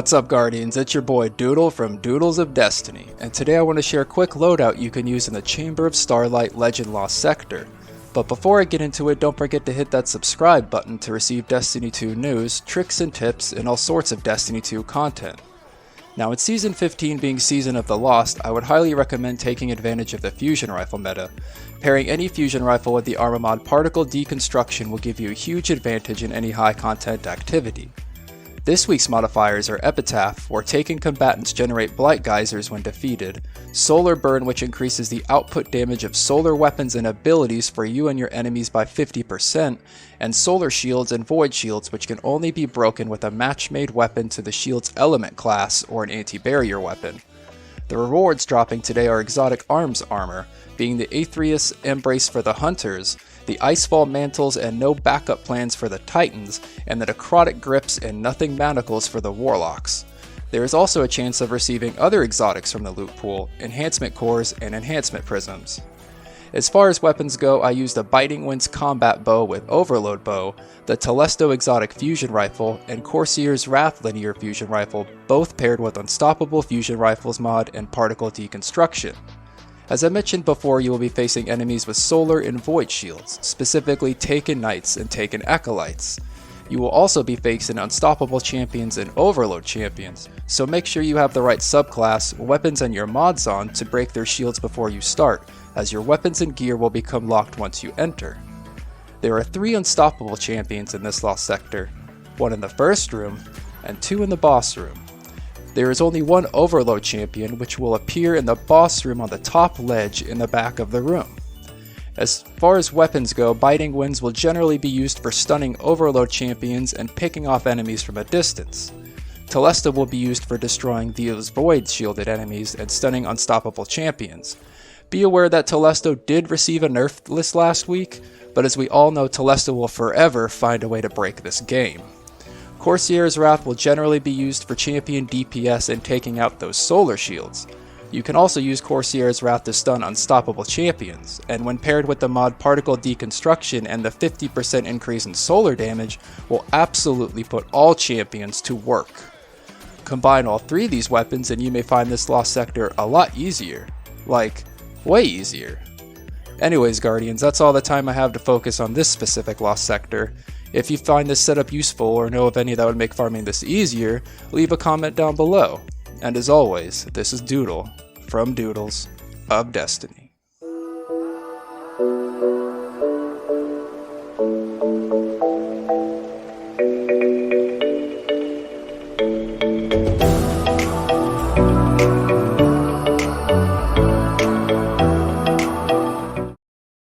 What's up, Guardians? It's your boy Doodle from Doodles of Destiny, and today I want to share a quick loadout you can use in the Chamber of Starlight Legend Lost sector. But before I get into it, don't forget to hit that subscribe button to receive Destiny 2 news, tricks and tips, and all sorts of Destiny 2 content. Now, with Season 15 being Season of the Lost, I would highly recommend taking advantage of the fusion rifle meta. Pairing any fusion rifle with the armor mod Particle Deconstruction will give you a huge advantage in any high content activity. This week's modifiers are Epitaph, where taken combatants generate blight geysers when defeated, Solar Burn, which increases the output damage of solar weapons and abilities for you and your enemies by 50%, and Solar Shields and Void Shields, which can only be broken with a match-made weapon to the shield's element class or an anti-barrier weapon. The rewards dropping today are Exotic Arms Armor, being the ATHRYS'S EMBRACE for the Hunters, the Icefall Mantles and No Backup Plans for the Titans, and the NECROTIC Grips and Nothing Manacles for the Warlocks. There is also a chance of receiving other exotics from the loot pool, enhancement cores, and enhancement prisms. As far as weapons go, I used the Biting Winds Combat Bow with Overload Bow, the Telesto Exotic Fusion Rifle, and Corsair's Wrath Linear Fusion Rifle, both paired with Unstoppable Fusion Rifles mod and Particle Deconstruction. As I mentioned before, you will be facing enemies with Solar and Void Shields, specifically Taken Knights and Taken Acolytes. You will also be facing Unstoppable Champions and Overload Champions, so make sure you have the right subclass, weapons, and your mods on to break their shields before you start, as your weapons and gear will become locked once you enter. There are 3 Unstoppable Champions in this lost sector, 1 in the first room, and 2 in the boss room. There is only 1 Overload Champion, which will appear in the boss room on the top ledge in the back of the room. As far as weapons go, Biting Winds will generally be used for stunning Overload Champions and picking off enemies from a distance. Telesto will be used for destroying those Void shielded enemies and stunning Unstoppable Champions. Be aware that Telesto did receive a nerf list last week, but as we all know, Telesto will forever find a way to break this game. Corsair's Wrath will generally be used for champion DPS and taking out those solar shields. You can also use Corsair's Wrath to stun Unstoppable Champions, and when paired with the mod Particle Deconstruction and the 50% increase in solar damage, will absolutely put all champions to work. Combine all 3 of these weapons and you may find this lost sector a lot easier. Like, way easier. Anyways, Guardians, that's all the time I have to focus on this specific lost sector. If you find this setup useful or know of any that would make farming this easier, leave a comment down below. And as always, this is Doodle from Doodles of Destiny.